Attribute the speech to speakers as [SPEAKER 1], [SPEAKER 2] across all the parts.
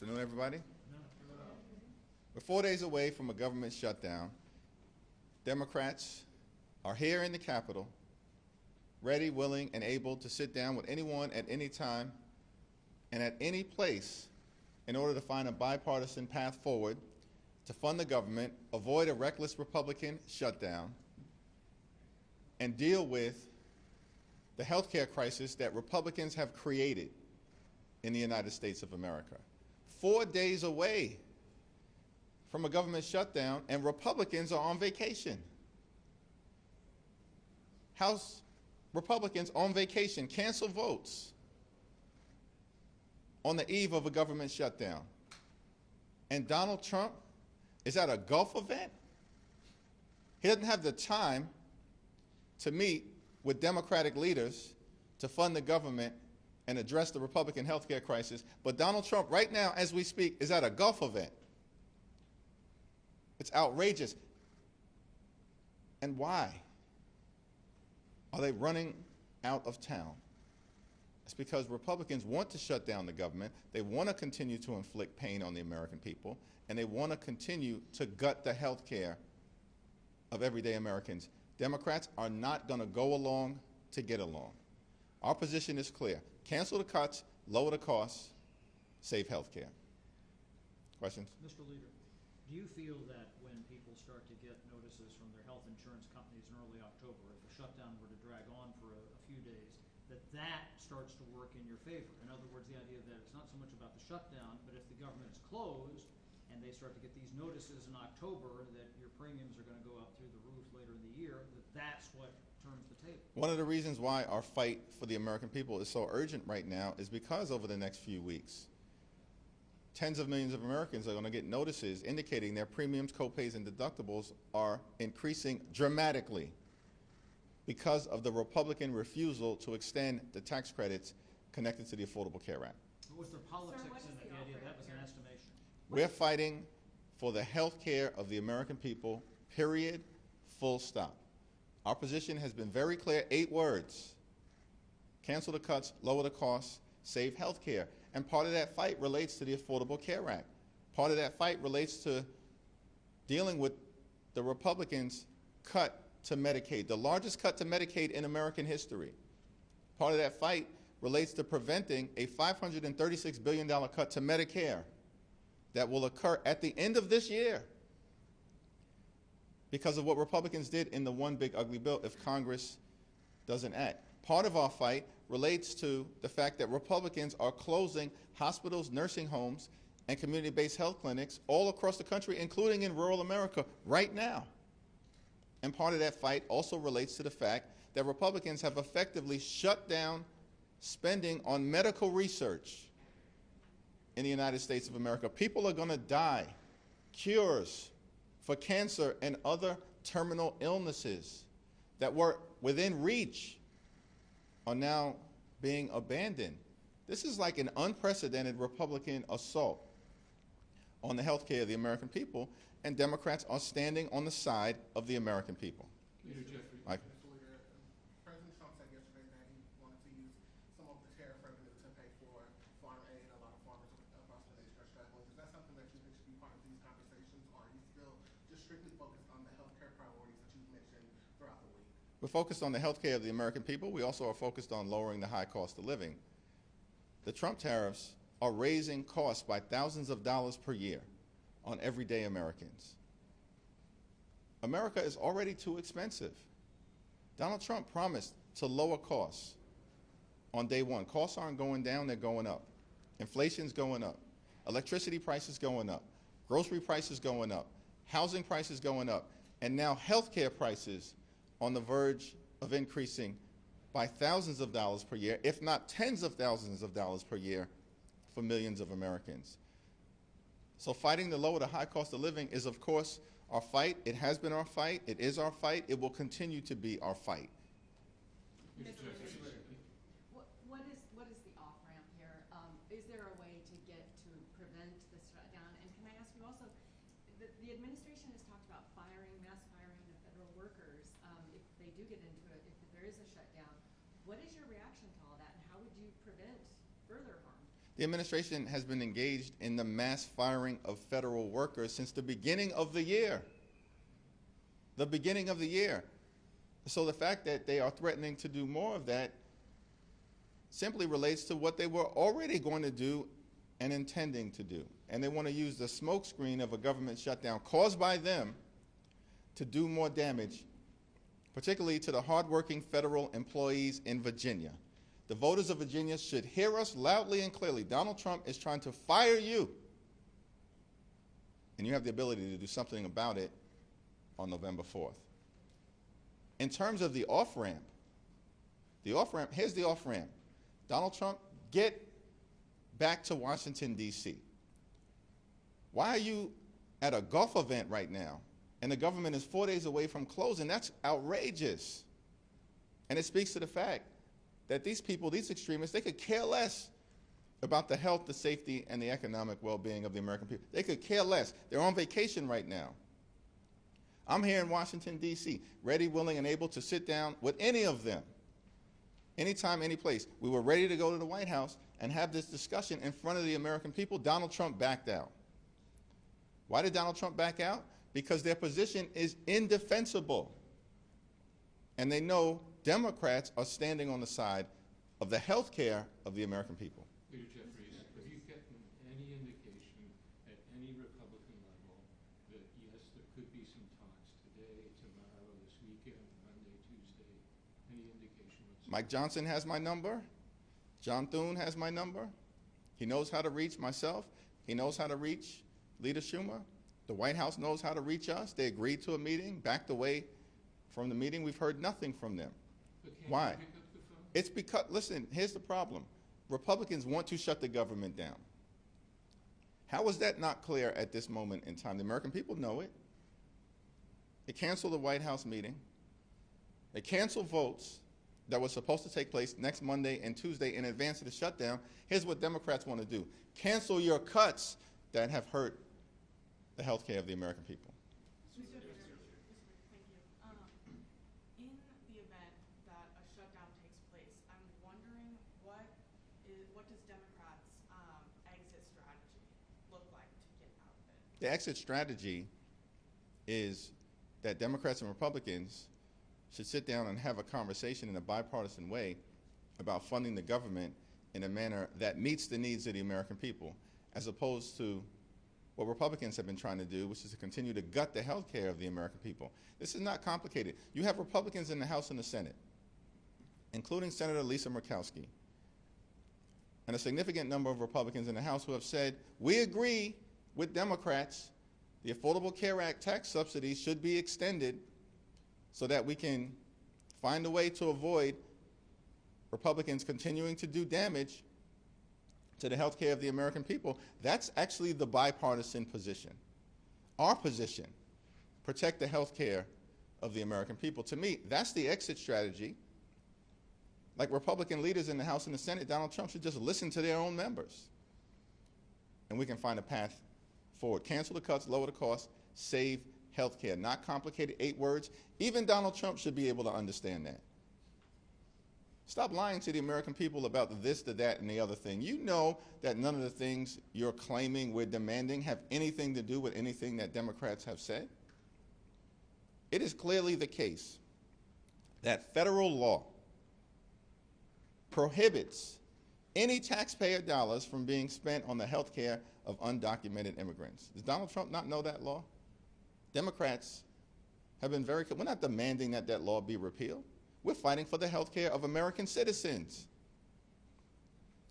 [SPEAKER 1] Afternoon, everybody. We're 4 days away from a government shutdown. Democrats are here in the Capitol, ready, willing, and able to sit down with anyone at any time and at any place in order to find a bipartisan path forward to fund the government, avoid a reckless Republican shutdown, and deal with the healthcare crisis that Republicans have created in the United States of America. 4 days away from a government shutdown, and Republicans are on vacation. House Republicans on vacation cancel votes on the eve of a government shutdown. And Donald Trump is at a golf event. He doesn't have the time to meet with Democratic leaders to fund the government and address the Republican healthcare crisis. But Donald Trump, right now, as we speak, is at a golf event. It's outrageous. And why are they running out of town? It's because Republicans want to shut down the government. They want to continue to inflict pain on the American people, and they want to continue to gut the health care of everyday Americans. Democrats are not going to go along to get along. Our position is clear. Cancel the cuts, lower the costs, save health care. Questions?
[SPEAKER 2] Mr. Leader, do you feel that when people start to get notices from their health insurance companies in early October, if a shutdown were to drag on for a few days, that starts to work in your favor? In other words, the idea that it's not so much about the shutdown, but if the government is closed and they start to get these notices in October that your premiums are going to go up through the roof later in the year, that's what turns the table.
[SPEAKER 1] One of the reasons why our fight for the American people is so urgent right now is because over the next few weeks, tens of millions of Americans are going to get notices indicating their premiums, copays, and deductibles are increasing dramatically because of the Republican refusal to extend the tax credits connected to the Affordable Care Act.
[SPEAKER 2] Was there politics in the idea that was an estimation?
[SPEAKER 1] We're fighting for the health care of the American people, period, full stop. Our position has been very clear, 8 words. Cancel the cuts, lower the costs, save health care. And part of that fight relates to the Affordable Care Act. Part of that fight relates to dealing with the Republicans' cut to Medicaid, the largest cut to Medicaid in American history. Part of that fight relates to preventing a $536 billion cut to Medicare that will occur at the end of this year because of what Republicans did in the one big ugly bill if Congress doesn't act. Part of our fight relates to the fact that Republicans are closing hospitals, nursing homes, and community-based health clinics all across the country, including in rural America right now. And part of that fight also relates to the fact that Republicans have effectively shut down spending on medical research in the United States of America. People are going to die. Cures for cancer and other terminal illnesses that were within reach are now being abandoned. This is like an unprecedented Republican assault on the health care of the American people, and Democrats are standing on the side of the American people.
[SPEAKER 3] Leader Jeffries.
[SPEAKER 1] Mike.
[SPEAKER 3] President Trump said yesterday that he wanted to use some of the tariff revenue to pay for farm aid. A lot of farmers across the nation are struggling. Is that something that you think should be part of these conversations, or are you still just strictly focused on the health care priorities that you've mentioned throughout the week?
[SPEAKER 1] We're focused on the health care of the American people. We also are focused on lowering the high cost of living. The Trump tariffs are raising costs by thousands of dollars per year on everyday Americans. America is already too expensive. Donald Trump promised to lower costs on day one. Costs aren't going down, they're going up. Inflation's going up. Electricity prices going up. Grocery prices going up. Housing prices going up. And now healthcare prices on the verge of increasing by thousands of dollars per year, if not tens of thousands of dollars per year for millions of Americans. So fighting to lower the high cost of living is, of course, our fight. It has been our fight. It is our fight. It will continue to be our fight.
[SPEAKER 4] What is the off-ramp here? Is there a way to get to prevent the shutdown? And can I ask you also, the administration has talked about mass firing the federal workers if they do get into it, if there is a shutdown. What is your reaction to all that, and how would you prevent further harm?
[SPEAKER 1] The administration has been engaged in the mass firing of federal workers since the beginning of the year. The beginning of the year. So the fact that they are threatening to do more of that simply relates to what they were already going to do and intending to do. And they want to use the smokescreen of a government shutdown caused by them to do more damage, particularly to the hardworking federal employees in Virginia. The voters of Virginia should hear us loudly and clearly. Donald Trump is trying to fire you, and you have the ability to do something about it on November 4th. In terms of the off-ramp, here's the off-ramp. Donald Trump, get back to Washington, D.C. Why are you at a golf event right now, and the government is 4 days away from closing? That's outrageous. And it speaks to the fact that these people, these extremists, they could care less about the health, the safety, and the economic well-being of the American people. They could care less. They're on vacation right now. I'm here in Washington, D.C., ready, willing, and able to sit down with any of them, anytime, any place. We were ready to go to the White House and have this discussion in front of the American people. Donald Trump backed out. Why did Donald Trump back out? Because their position is indefensible. And they know Democrats are standing on the side of the health care of the American people.
[SPEAKER 5] Leader Jeffries, have you gotten any indication at any Republican level that, yes, there could be some talks today, tomorrow, this weekend, Monday, Tuesday? Any indication whatsoever?
[SPEAKER 1] Mike Johnson has my number. John Thune has my number. He knows how to reach myself. He knows how to reach Leader Schumer. The White House knows how to reach us. They agreed to a meeting, backed away from the meeting. We've heard nothing from them. Why?
[SPEAKER 5] Pick up the phone?
[SPEAKER 1] It's because, listen, here's the problem. Republicans want to shut the government down. How is that not clear at this moment in time? The American people know it. They canceled the White House meeting. They canceled votes that were supposed to take place next Monday and Tuesday in advance of the shutdown. Here's what Democrats want to do. Cancel your cuts that have hurt the health care of the American people.
[SPEAKER 6] Thank you. In the event that a shutdown takes place, I'm wondering what does Democrats' exit strategy look like to get out of it?
[SPEAKER 1] The exit strategy is that Democrats and Republicans should sit down and have a conversation in a bipartisan way about funding the government in a manner that meets the needs of the American people, as opposed to what Republicans have been trying to do, which is to continue to gut the health care of the American people. This is not complicated. You have Republicans in the House and the Senate, including Senator Lisa Murkowski, and a significant number of Republicans in the House who have said, we agree with Democrats, the Affordable Care Act tax subsidies should be extended so that we can find a way to avoid Republicans continuing to do damage to the health care of the American people. That's actually the bipartisan position. Our position, protect the health care of the American people. To me, that's the exit strategy. Like Republican leaders in the House and the Senate, Donald Trump should just listen to their own members. And we can find a path forward. Cancel the cuts, lower the costs, save health care. Not complicated, 8 words. Even Donald Trump should be able to understand that. Stop lying to the American people about this, the that, and the other thing. You know that none of the things you're claiming we're demanding have anything to do with anything that Democrats have said. It is clearly the case that federal law prohibits any taxpayer dollars from being spent on the health care of undocumented immigrants. Does Donald Trump not know that law? Democrats have been very clear. We're not demanding that that law be repealed. We're fighting for the health care of American citizens.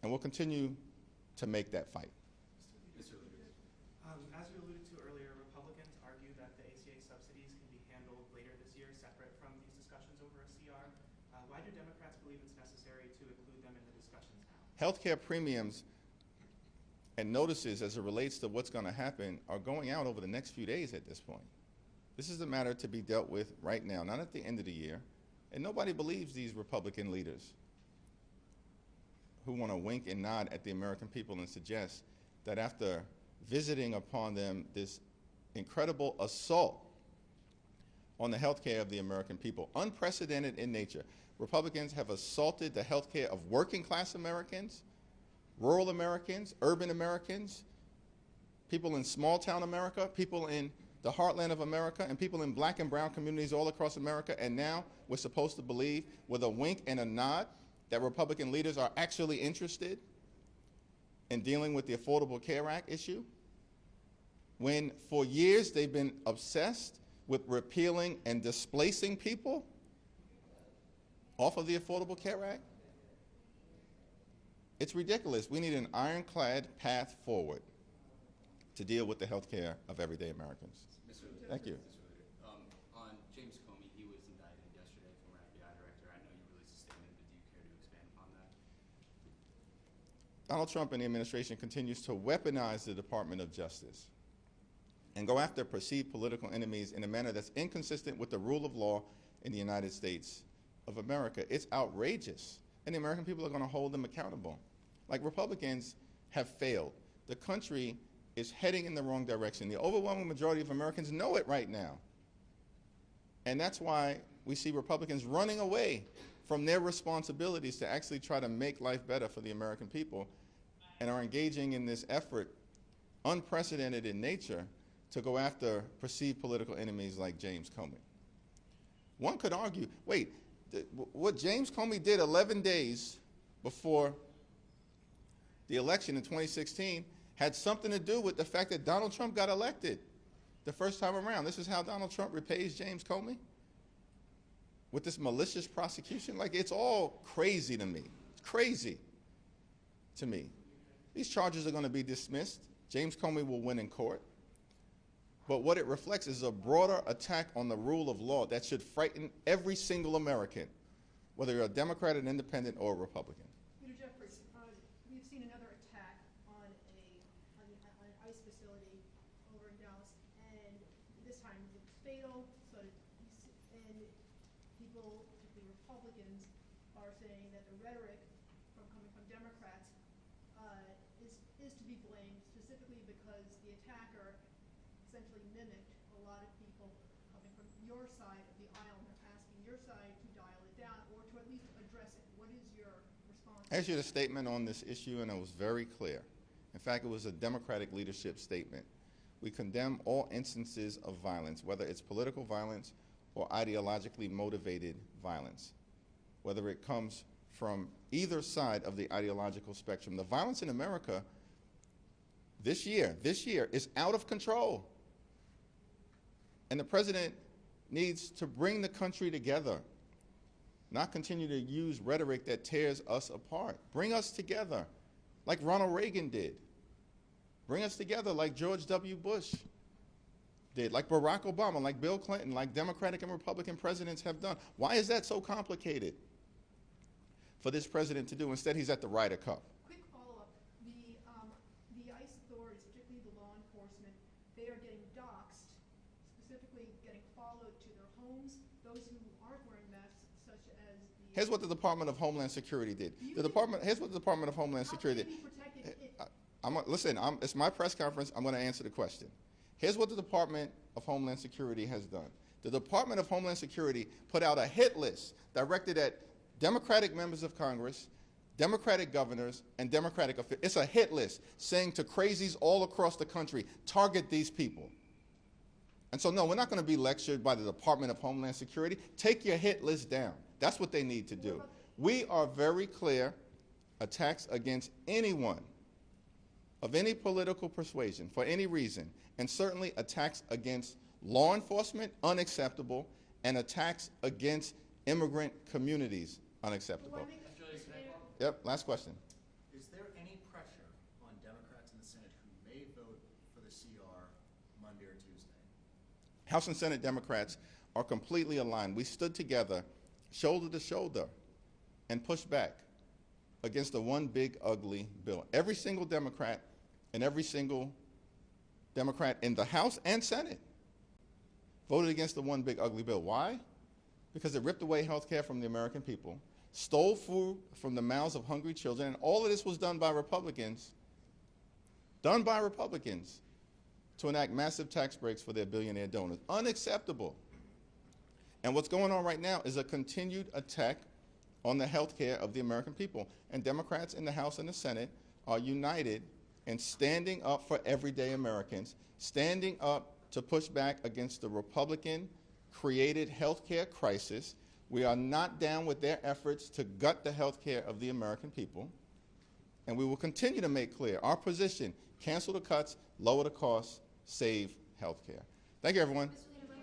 [SPEAKER 1] And we'll continue to make that fight.
[SPEAKER 7] As we alluded to earlier, Republicans argue that the ACA subsidies can be handled later this year, separate from these discussions over a CR. Why do Democrats believe it's necessary to include them in the discussions now?
[SPEAKER 1] Healthcare premiums and notices as it relates to what's going to happen are going out over the next few days at this point. This is a matter to be dealt with right now, not at the end of the year. And nobody believes these Republican leaders who want to wink and nod at the American people and suggest that after visiting upon them this incredible assault on the health care of the American people, unprecedented in nature. Republicans have assaulted the health care of working class Americans, rural Americans, urban Americans, people in small town America, people in the heartland of America, and people in black and brown communities all across America. And now we're supposed to believe with a wink and a nod that Republican leaders are actually interested in dealing with the Affordable Care Act issue, when for years they've been obsessed with repealing and displacing people off of the Affordable Care Act. It's ridiculous. We need an ironclad path forward to deal with the health care of everyday Americans. Thank you.
[SPEAKER 8] On James Comey, he was indicted yesterday, former FBI director. I know you released a statement, but do you care to expand upon that?
[SPEAKER 1] Donald Trump and the administration continues to weaponize the Department of Justice and go after perceived political enemies in a manner that's inconsistent with the rule of law in the United States of America. It's outrageous, and the American people are going to hold them accountable. Like, Republicans have failed. The country is heading in the wrong direction. The overwhelming majority of Americans know it right now. And that's why we see Republicans running away from their responsibilities to actually try to make life better for the American people, and are engaging in this effort, unprecedented in nature, to go after perceived political enemies like James Comey. One could argue, wait, what James Comey did 11 days before the election in 2016 had something to do with the fact that Donald Trump got elected the first time around. This is how Donald Trump repays James Comey? With this malicious prosecution? Like, it's all crazy to me. It's crazy to me. These charges are going to be dismissed. James Comey will win in court. But what it reflects is a broader attack on the rule of law that should frighten every single American, whether you're a Democrat, an independent, or a Republican.
[SPEAKER 9] Leader Jeffries, we've seen another attack on an ICE facility over in Dallas, and this time it was fatal. And people, particularly Republicans, are saying that the rhetoric coming from Democrats is to be blamed, specifically because the attacker essentially mimicked a lot of people coming from your side of the aisle, and they're asking your side to dial it down or to at least address it. What is your response?
[SPEAKER 1] I issued a statement on this issue, and it was very clear. In fact, it was a Democratic leadership statement. We condemn all instances of violence, whether it's political violence or ideologically motivated violence, whether it comes from either side of the ideological spectrum. The violence in America this year is out of control. And the president needs to bring the country together, not continue to use rhetoric that tears us apart. Bring us together like Ronald Reagan did. Bring us together like George W. Bush did, like Barack Obama, like Bill Clinton, like Democratic and Republican presidents have done. Why is that so complicated for this president to do? Instead, he's at the Ryder Cup.
[SPEAKER 9] Quick follow-up. The ICE authorities, particularly the law enforcement, they are getting doxxed, specifically getting followed to their homes. Those who aren't wearing masks, such as the...
[SPEAKER 1] Here's what the Department of Homeland Security did. Here's what the Department of Homeland Security did. Listen, it's my press conference. I'm going to answer the question. Here's what the Department of Homeland Security has done. The Department of Homeland Security put out a hit list directed at Democratic members of Congress, Democratic governors, and Democratic officials. It's a hit list saying to crazies all across the country, target these people. And so, no, we're not going to be lectured by the Department of Homeland Security. Take your hit list down. That's what they need to do. We are very clear. Attacks against anyone of any political persuasion for any reason, and certainly attacks against law enforcement, unacceptable, and attacks against immigrant communities, unacceptable. Yep, last question.
[SPEAKER 10] Is there any pressure on Democrats in the Senate who may vote for the CR Monday or Tuesday?
[SPEAKER 1] House and Senate Democrats are completely aligned. We stood together, shoulder to shoulder, and pushed back against the one big ugly bill. Every single Democrat and every single Democrat in the House and Senate voted against the one big ugly bill. Why? Because it ripped away health care from the American people, stole food from the mouths of hungry children, and all of this was done by Republicans to enact massive tax breaks for their billionaire donors. Unacceptable. And what's going on right now is a continued attack on the health care of the American people. And Democrats in the House and the Senate are united in standing up for everyday Americans, standing up to push back against the Republican-created healthcare crisis. We are not down with their efforts to gut the healthcare of the American people. And we will continue to make clear our position: cancel the cuts, lower the costs, save healthcare. Thank you, everyone.
[SPEAKER 4] Mr.